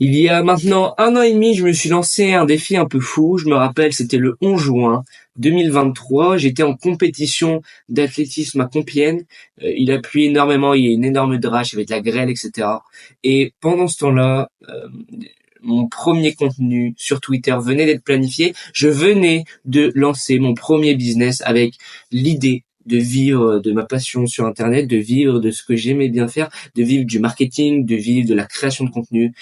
Il y a maintenant 1 an et demi, je me suis lancé un défi un peu fou. Je me rappelle, c'était le 11 juin 2023. J'étais en compétition d'athlétisme à Compiègne. Il a plu énormément, il y a une énorme drache avec de la grêle, etc. Et pendant ce temps-là, mon premier contenu sur Twitter venait d'être planifié. Je venais de lancer mon premier business avec l'idée de vivre de ma passion sur Internet, de vivre de ce que j'aimais bien faire, de vivre du marketing, de vivre de la création de contenu.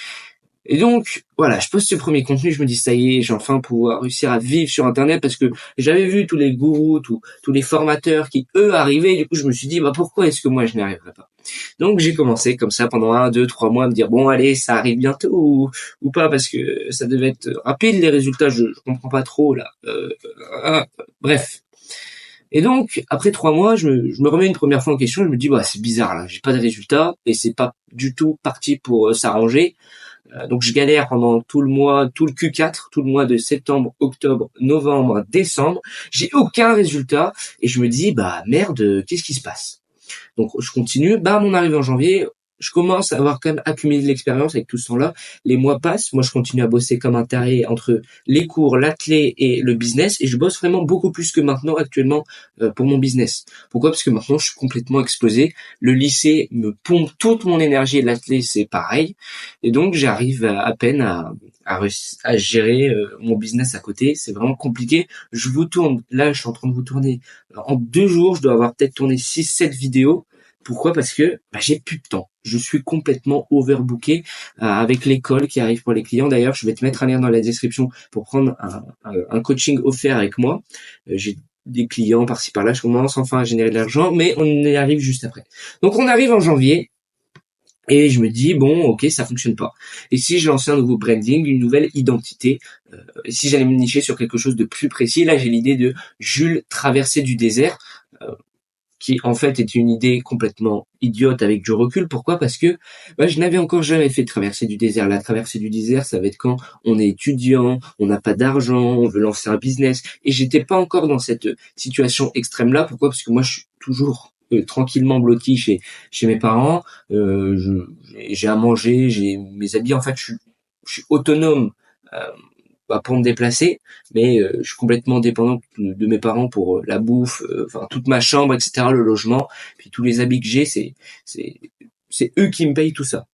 Et donc, voilà, je poste ce premier contenu, je me dis, ça y est, j'ai enfin pouvoir réussir à vivre sur Internet parce que j'avais vu tous les gourous, tous les formateurs qui, eux, arrivaient. Et du coup, je me suis dit, bah, pourquoi est-ce que moi, je n'y arriverais pas? Donc, j'ai commencé comme ça pendant 1, 2, 3 mois à me dire, bon, allez, ça arrive bientôt ou pas parce que ça devait être rapide, les résultats, je comprends pas trop, là. Bref. Et donc, après 3 mois, je me remets une première fois en question, je me dis, bah, c'est bizarre, là, j'ai pas de résultats et c'est pas du tout parti pour s'arranger. Donc je galère pendant tout le mois, tout le Q4, tout le mois de septembre, octobre, novembre, décembre. J'ai aucun résultat et je me dis bah merde, qu'est-ce qui se passe? Donc je continue, bam, on arrive en janvier, je commence à avoir quand même accumulé de l'expérience avec tout ce temps-là. Les mois passent, moi je continue à bosser comme un taré entre les cours, l'athlé et le business, et je bosse vraiment beaucoup plus que maintenant actuellement pour mon business. Pourquoi? Parce que maintenant je suis complètement explosé. Le lycée me pompe toute mon énergie et l'athlé c'est pareil, et donc j'arrive à peine à gérer mon business à côté. C'est vraiment compliqué. Je vous tourne, là je suis en train de vous tourner. En 2 jours, je dois avoir peut-être tourné 6, 7 vidéos. Pourquoi? Parce que j'ai plus de temps. Je suis complètement overbooké avec l'école qui arrive pour les clients. D'ailleurs, je vais te mettre un lien dans la description pour prendre un coaching offert avec moi. J'ai des clients par-ci par-là. Je commence enfin à générer de l'argent, mais on y arrive juste après. Donc on arrive en janvier. Et je me dis, bon, ok, ça fonctionne pas. Et si je lançais un nouveau branding, une nouvelle identité, et si j'allais me nicher sur quelque chose de plus précis, là j'ai l'idée de Jules traversée du désert, qui en fait est une idée complètement idiote avec du recul. Pourquoi? Parce que je n'avais encore jamais fait de traversée du désert. La traversée du désert, ça va être quand on est étudiant, on n'a pas d'argent, on veut lancer un business. Et j'étais pas encore dans cette situation extrême-là. Pourquoi? Parce que moi, je suis toujours tranquillement blotti chez mes parents. J'ai à manger, j'ai mes habits. En fait, je suis autonome. Euh, pour me déplacer, mais je suis complètement dépendant de mes parents pour la bouffe, enfin toute ma chambre, etc., le logement, puis tous les habits que j'ai, c'est c'est eux qui me payent tout ça.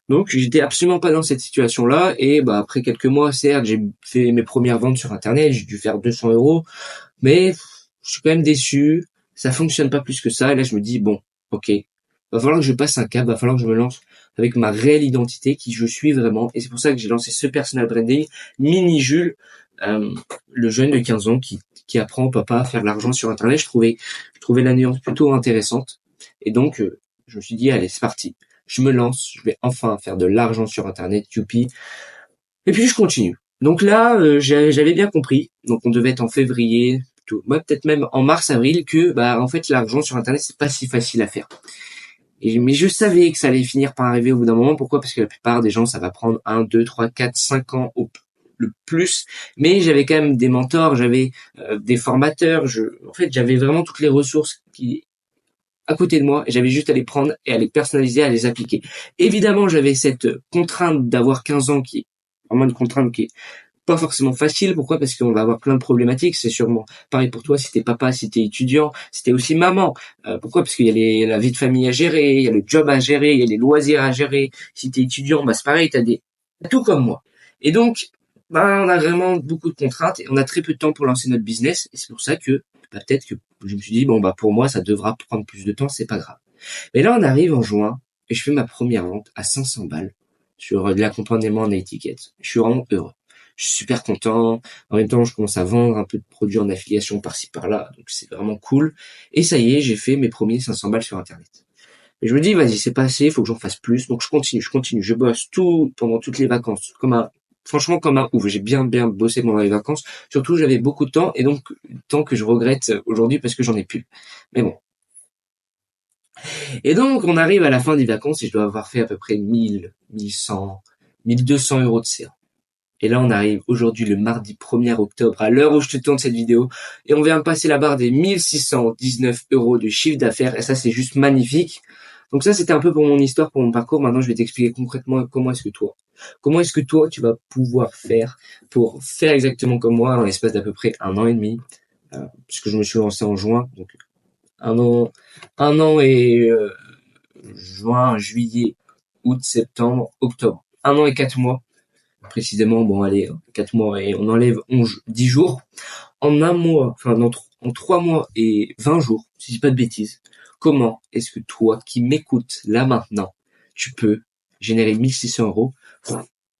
Donc j'étais absolument pas dans cette situation-là, et après quelques mois, certes, j'ai fait mes premières ventes sur Internet, j'ai dû faire 200 euros, mais je suis quand même déçu, ça fonctionne pas plus que ça, et là je me dis bon, ok, va falloir que je passe un cap, va falloir que je me lance avec ma réelle identité, qui je suis vraiment, et c'est pour ça que j'ai lancé ce personal branding, Mini Jules, le jeune de 15 ans qui apprend au papa à faire de l'argent sur Internet. Je trouvais la nuance plutôt intéressante, et donc je me suis dit allez c'est parti, je me lance, je vais enfin faire de l'argent sur Internet, youpi. Et puis je continue. Donc là, j'avais bien compris. Donc on devait être en février, plutôt, moi peut-être même en mars-avril, que en fait l'argent sur Internet c'est pas si facile à faire. Mais je savais que ça allait finir par arriver au bout d'un moment. Pourquoi? Parce que la plupart des gens, ça va prendre 1, 2, 3, 4, 5 ans le plus. Mais j'avais quand même des mentors, j'avais des formateurs. En fait, j'avais vraiment toutes les ressources qui à côté de moi, et j'avais juste à les prendre et à les personnaliser, à les appliquer. Évidemment, j'avais cette contrainte d'avoir 15 ans qui est vraiment une contrainte qui est pas forcément facile. Pourquoi? Parce qu'on va avoir plein de problématiques. C'est sûrement pareil pour toi si t'es papa, si t'es étudiant, si t'es aussi maman. Pourquoi? Parce qu'il y a la vie de famille à gérer, il y a le job à gérer, il y a les loisirs à gérer. Si t'es étudiant, c'est pareil, t'as tout comme moi. Et donc, on a vraiment beaucoup de contraintes et on a très peu de temps pour lancer notre business. Et c'est pour ça que peut-être que je me suis dit pour moi ça devra prendre plus de temps, c'est pas grave. Mais là on arrive en juin et je fais ma première vente à 500 balles sur de l'accompagnement en étiquette. Je suis vraiment heureux. Je suis super content. En même temps, je commence à vendre un peu de produits en affiliation par-ci par-là, donc c'est vraiment cool. Et ça y est, j'ai fait mes premiers 500 balles sur Internet. Et je me dis, vas-y, c'est pas assez, faut que j'en fasse plus. Donc je continue. Je bosse pendant toutes les vacances, franchement, comme un ouf. J'ai bien bossé pendant les vacances. Surtout, j'avais beaucoup de temps, et donc, temps que je regrette aujourd'hui parce que j'en ai plus. Mais bon. Et donc, on arrive à la fin des vacances et je dois avoir fait à peu près 1000, 1100, 1200 euros de séance. Et là, on arrive aujourd'hui le mardi 1er octobre, à l'heure où je te tourne cette vidéo, et on vient de passer la barre des 1619 euros de chiffre d'affaires, et ça, c'est juste magnifique. Donc ça, c'était un peu pour mon histoire, pour mon parcours. Maintenant, je vais t'expliquer concrètement comment est-ce que toi, tu vas pouvoir faire pour faire exactement comme moi dans l'espace d'à peu près 1 an et demi, puisque je me suis lancé en juin, donc un an, un an et juin, juillet, août, septembre, octobre. 1 an et 4 mois, précisément. Bon, allez, 4 mois et on enlève 10 jours. En un mois, enfin, en 3 mois et 20 jours, si je dis pas de bêtises, comment est-ce que toi, qui m'écoutes là maintenant, tu peux générer 1 600 euros?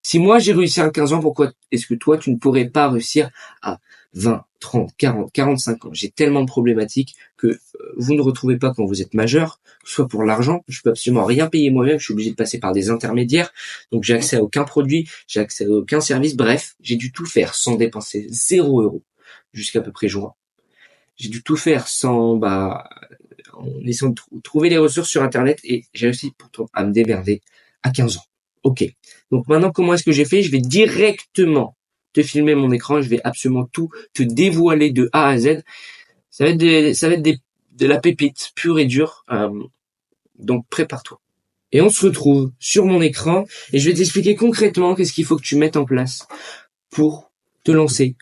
Si moi j'ai réussi à 15 ans, pourquoi est-ce que toi tu ne pourrais pas réussir à 20, 30, 40, 45 ans? J'ai tellement de problématiques que vous ne retrouvez pas quand vous êtes majeur, que ce soit pour l'argent, je peux absolument rien payer moi-même, je suis obligé de passer par des intermédiaires, donc j'ai accès à aucun produit, j'ai accès à aucun service, bref, j'ai dû tout faire sans dépenser 0 € jusqu'à peu près juin. J'ai dû tout faire en essayant de trouver les ressources sur internet et j'ai réussi pourtant à me démerder à 15 ans. Ok. Donc maintenant, comment est-ce que j'ai fait? Je vais directement te filmer mon écran, je vais absolument tout te dévoiler de A à Z. Ça va être de la pépite pure et dure. Donc prépare-toi. Et on se retrouve sur mon écran et je vais t'expliquer concrètement qu'est-ce qu'il faut que tu mettes en place pour te lancer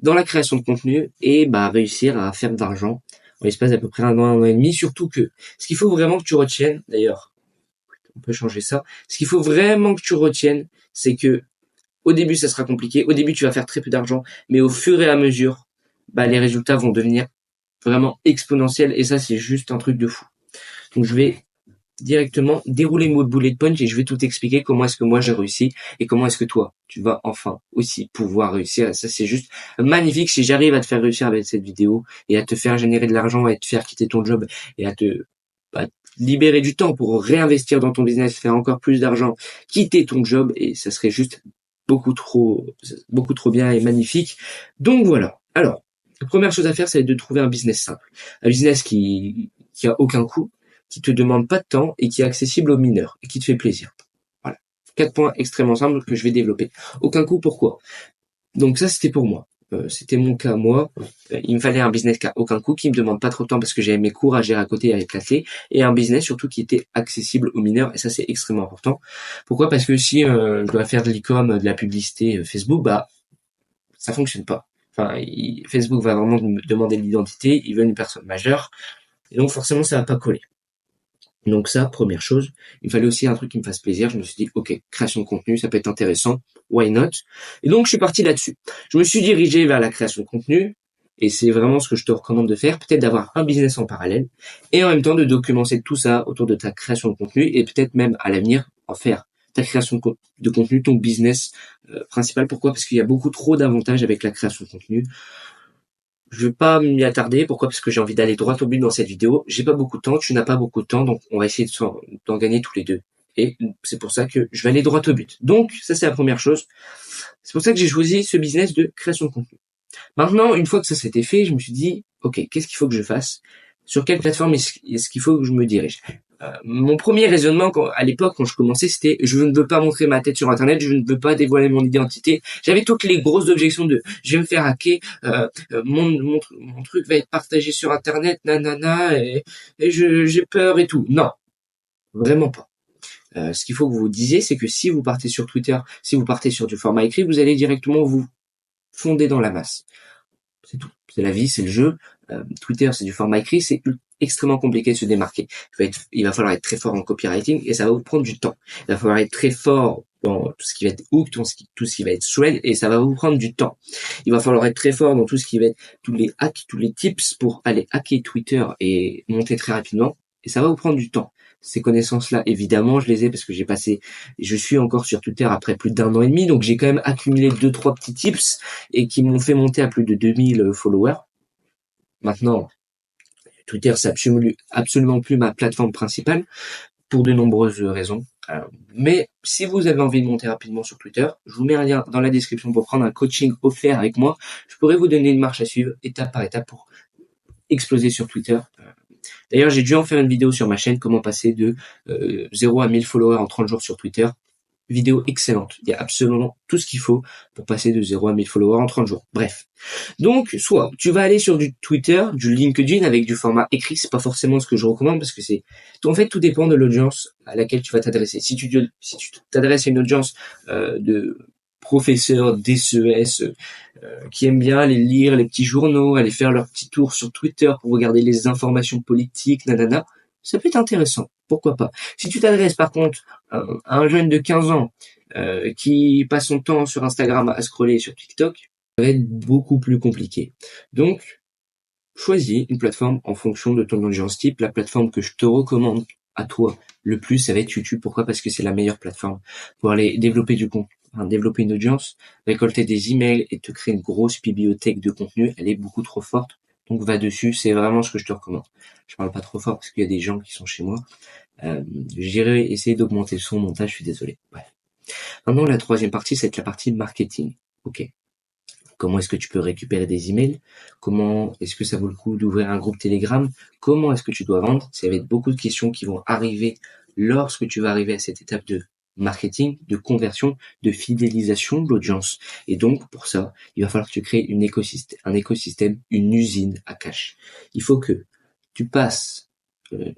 dans la création de contenu et réussir à faire de l'argent en l'espace d'à peu près 1 an et demi. Surtout que ce qu'il faut vraiment que tu retiennes, d'ailleurs, on peut changer ça. Ce qu'il faut vraiment que tu retiennes, c'est que au début, ça sera compliqué. Au début, tu vas faire très peu d'argent, mais au fur et à mesure, les résultats vont devenir vraiment exponentiels. Et ça, c'est juste un truc de fou. Donc, je vais directement dérouler mon bullet point et je vais tout expliquer comment est-ce que moi j'ai réussi et comment est-ce que toi, tu vas enfin aussi pouvoir réussir. Ça, c'est juste magnifique si j'arrive à te faire réussir avec cette vidéo et à te faire générer de l'argent, à te faire quitter ton job et à te libérer du temps pour réinvestir dans ton business, faire encore plus d'argent, quitter ton job et ça serait juste beaucoup trop bien et magnifique. Donc voilà. Alors, la première chose à faire, c'est de trouver un business simple. Un business qui a aucun coût, qui te demande pas de temps et qui est accessible aux mineurs et qui te fait plaisir. Voilà. 4 points extrêmement simples que je vais développer. Aucun coût, pourquoi? Donc ça, c'était pour moi. C'était mon cas, moi. Il me fallait un business qui a aucun coût, qui me demande pas trop de temps parce que j'avais mes cours à gérer à côté avec la clé, et un business surtout qui était accessible aux mineurs, et ça c'est extrêmement important. Pourquoi? Parce que si je dois faire de l'e-com, de la publicité Facebook, ça fonctionne pas. Enfin, Facebook va vraiment me demander l'identité, ils veulent une personne majeure, et donc forcément ça va pas coller. Donc ça, première chose, il fallait aussi un truc qui me fasse plaisir. Je me suis dit, ok, création de contenu, ça peut être intéressant, why not? Et donc je suis parti là-dessus. Je me suis dirigé vers la création de contenu, et c'est vraiment ce que je te recommande de faire, peut-être d'avoir un business en parallèle, et en même temps de documenter tout ça autour de ta création de contenu, et peut-être même à l'avenir en faire ta création de contenu, ton business principal. Pourquoi? Parce qu'il y a beaucoup trop d'avantages avec la création de contenu. Je vais pas m'y attarder. Pourquoi? Parce que j'ai envie d'aller droit au but dans cette vidéo. J'ai pas beaucoup de temps, tu n'as pas beaucoup de temps, donc on va essayer d'en gagner tous les deux. Et c'est pour ça que je vais aller droit au but. Donc, ça c'est la première chose. C'est pour ça que j'ai choisi ce business de création de contenu. Maintenant, une fois que ça s'était fait, je me suis dit, ok, qu'est-ce qu'il faut que je fasse? Sur quelle plateforme est-ce qu'il faut que je me dirige? Mon premier raisonnement à l'époque quand je commençais, c'était je ne veux pas montrer ma tête sur internet, je ne veux pas dévoiler mon identité. J'avais toutes les grosses objections de je vais me faire hacker, mon truc va être partagé sur internet, nanana, et j'ai peur et tout. Non, vraiment pas. Ce qu'il faut que vous vous disiez, c'est que si vous partez sur Twitter, si vous partez sur du format écrit, vous allez directement vous fonder dans la masse. C'est tout. C'est la vie, c'est le jeu. Twitter, c'est du format écrit, c'est extrêmement compliqué de se démarquer. Il va falloir être très fort en copywriting et ça va vous prendre du temps. Il va falloir être très fort dans tout ce qui va être hook, tout ce qui va être thread, et ça va vous prendre du temps. Il va falloir être très fort dans tout ce qui va être tous les hacks, tous les tips pour aller hacker Twitter et monter très rapidement, et ça va vous prendre du temps. Ces connaissances-là, évidemment, je les ai parce que je suis encore sur Twitter après plus d'1 an et demi, donc j'ai quand même accumulé 2-3 petits tips et qui m'ont fait monter à plus de 2000 followers. Maintenant, Twitter, c'est absolument plus ma plateforme principale pour de nombreuses raisons. Mais si vous avez envie de monter rapidement sur Twitter, je vous mets un lien dans la description pour prendre un coaching offert avec moi. Je pourrais vous donner une marche à suivre étape par étape pour exploser sur Twitter. D'ailleurs, j'ai dû en faire une vidéo sur ma chaîne, comment passer de 0 à 1000 followers en 30 jours sur Twitter. vidéo excellente. Il y a absolument tout ce qu'il faut pour passer de 0 à 1000 followers en 30 jours. Bref. Donc, soit tu vas aller sur du Twitter, du LinkedIn avec du format écrit, c'est pas forcément ce que je recommande parce que en fait, tout dépend de l'audience à laquelle tu vas t'adresser. Si tu t'adresses à une audience de professeurs DCES qui aiment bien aller lire les petits journaux, aller faire leur petit tour sur Twitter pour regarder les informations politiques, nanana, ça peut être intéressant. Pourquoi pas? Si tu t'adresses par contre à un jeune de 15 ans qui passe son temps sur Instagram à scroller sur TikTok, ça va être beaucoup plus compliqué. Donc, choisis une plateforme en fonction de ton audience type. La plateforme que je te recommande à toi le plus, ça va être YouTube. Pourquoi? Parce que c'est la meilleure plateforme pour aller développer du contenu, développer une audience, récolter des emails et te créer une grosse bibliothèque de contenu. Elle est beaucoup trop forte. Donc va dessus, c'est vraiment ce que je te recommande. Je parle pas trop fort parce qu'il y a des gens qui sont chez moi. J'irai essayer d'augmenter le son au montage, je suis désolé. Bref. Maintenant, la troisième partie, c'est la partie marketing. Ok. Comment est-ce que tu peux récupérer des emails? Comment est-ce que ça vaut le coup d'ouvrir un groupe Telegram? Comment est-ce que tu dois vendre? Ça va être beaucoup de questions qui vont arriver lorsque tu vas arriver à cette étape de marketing, de conversion, de fidélisation de l'audience. Et donc, pour ça, il va falloir que tu crées un écosystème, une usine à cash. Il faut que tu passes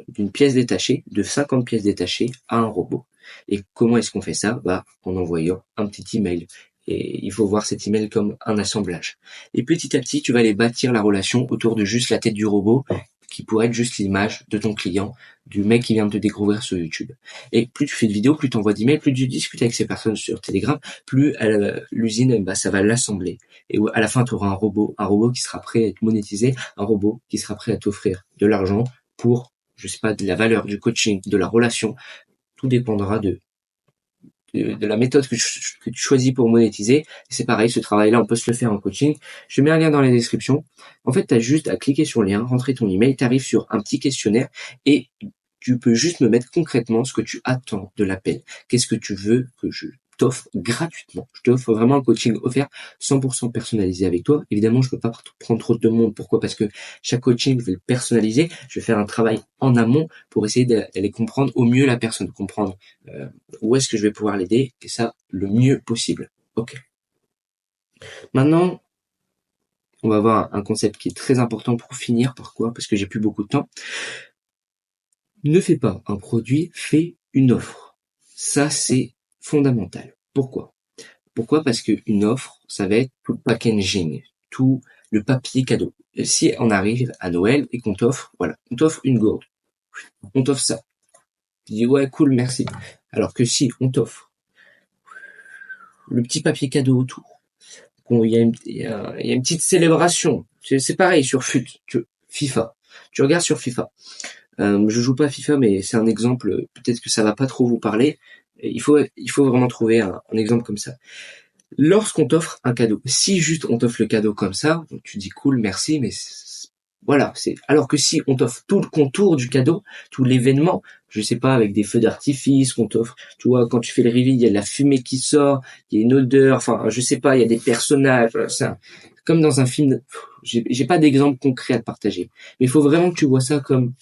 d'une pièce détachée, de 50 pièces détachées à un robot. Et comment est-ce qu'on fait ça? En envoyant un petit email. Et il faut voir cet email comme un assemblage. Et petit à petit, tu vas aller bâtir la relation autour de juste la tête du robot, qui pourrait être juste l'image de ton client, du mec qui vient de te découvrir sur YouTube. Et plus tu fais de vidéos, plus tu envoies d'emails, plus tu discutes avec ces personnes sur Telegram, plus l'usine, ça va l'assembler. Et à la fin, tu auras un robot qui sera prêt à être monétisé, un robot qui sera prêt à t'offrir de l'argent pour, je sais pas, de la valeur, du coaching, de la relation. Tout dépendra de la méthode que tu choisis pour monétiser. Et c'est pareil, ce travail-là, on peut se le faire en coaching. Je mets un lien dans la description. En fait, tu as juste à cliquer sur le lien, rentrer ton email, tu arrives sur un petit questionnaire et tu peux juste me mettre concrètement ce que tu attends de l'appel. Qu'est-ce que tu veux que je t'offre gratuitement? Je t'offre vraiment un coaching offert 100% personnalisé avec toi. Évidemment, je peux pas prendre trop de monde. Pourquoi? Parce que chaque coaching, je vais le personnaliser. Je vais faire un travail en amont pour essayer d'aller comprendre au mieux la personne, comprendre où est-ce que je vais pouvoir l'aider, et ça, le mieux possible. Ok. Maintenant, on va voir un concept qui est très important pour finir. Pourquoi? Parce que j'ai plus beaucoup de temps. Ne fais pas un produit, fais une offre. Ça, c'est fondamental. Pourquoi? Parce qu'une offre, ça va être tout le packaging, tout le papier cadeau. Et si on arrive à Noël et qu'on t'offre, on t'offre une gourde, on t'offre ça. Tu dis ouais, cool, merci. Alors que si on t'offre le petit papier cadeau autour, il y a une petite célébration, c'est pareil sur FIFA. Tu regardes sur FIFA. Je joue pas à FIFA, mais c'est un exemple. Peut-être que ça va pas trop vous parler. Il faut vraiment trouver un exemple comme ça. Lorsqu'on t'offre un cadeau, si juste on t'offre le cadeau comme ça, tu dis cool, merci, mais voilà, alors que si on t'offre tout le contour du cadeau, tout l'événement, je sais pas, avec des feux d'artifice qu'on t'offre, tu vois, quand tu fais le reveal, il y a de la fumée qui sort, il y a une odeur, enfin, je sais pas, il y a des personnages, ça, comme dans un film, j'ai pas d'exemple concret à te partager, mais il faut vraiment que tu vois ça comme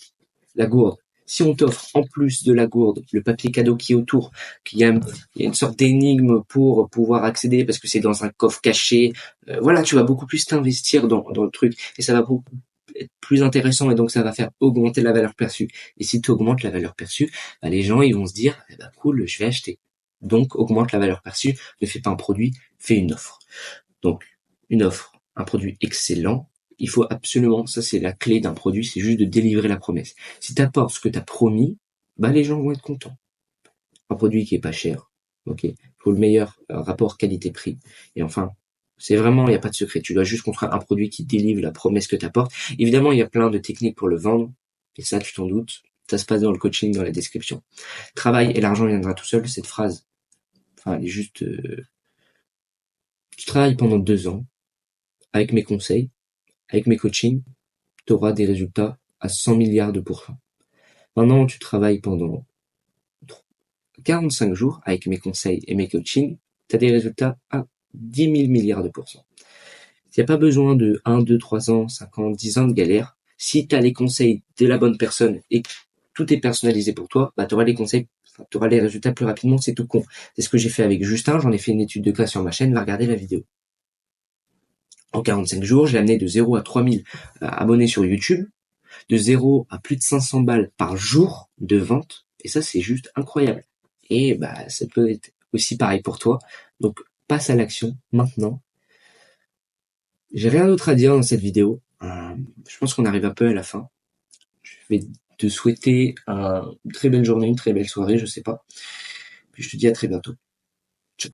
la gourde. Si on t'offre en plus de la gourde le papier cadeau qui est autour, qu'il y a une sorte d'énigme pour pouvoir accéder parce que c'est dans un coffre caché, voilà, tu vas beaucoup plus t'investir dans le truc et ça va beaucoup être plus intéressant et donc ça va faire augmenter la valeur perçue. Et si tu augmentes la valeur perçue, les gens ils vont se dire cool, je vais acheter. Donc augmente la valeur perçue, ne fais pas un produit, fais une offre. Donc une offre, un produit excellent. Il faut absolument, ça c'est la clé d'un produit, c'est juste de délivrer la promesse. Si tu apportes ce que tu as promis, les gens vont être contents. Un produit qui est pas cher, ok. Faut le meilleur rapport qualité-prix. Et enfin, c'est vraiment, il n'y a pas de secret. Tu dois juste construire un produit qui délivre la promesse que tu apportes. Évidemment, il y a plein de techniques pour le vendre. Et ça, tu t'en doutes. Ça se passe dans le coaching, dans la description. Travail et l'argent viendra tout seul. Cette phrase, elle est juste, tu travailles pendant 2 ans avec mes conseils, avec mes coachings, tu auras des résultats à 100 milliards de %. Maintenant, tu travailles pendant 45 jours avec mes conseils et mes coachings, tu as des résultats à 10 000 milliards de %. Il n'y a pas besoin de 1, 2, 3 ans, 5 ans, 10 ans de galère. Si tu as les conseils de la bonne personne et que tout est personnalisé pour toi, tu auras les conseils tu auras les résultats plus rapidement, c'est tout con. C'est ce que j'ai fait avec Justin, j'en ai fait une étude de cas sur ma chaîne, va regarder la vidéo. En 45 jours, j'ai amené de 0 à 3000 abonnés sur YouTube, de 0 à plus de 500 balles par jour de vente, et ça c'est juste incroyable. Et bah ça peut être aussi pareil pour toi, donc passe à l'action maintenant. J'ai rien d'autre à dire dans cette vidéo, je pense qu'on arrive un peu à la fin. Je vais te souhaiter une très belle journée, une très belle soirée, je sais pas. Puis je te dis à très bientôt.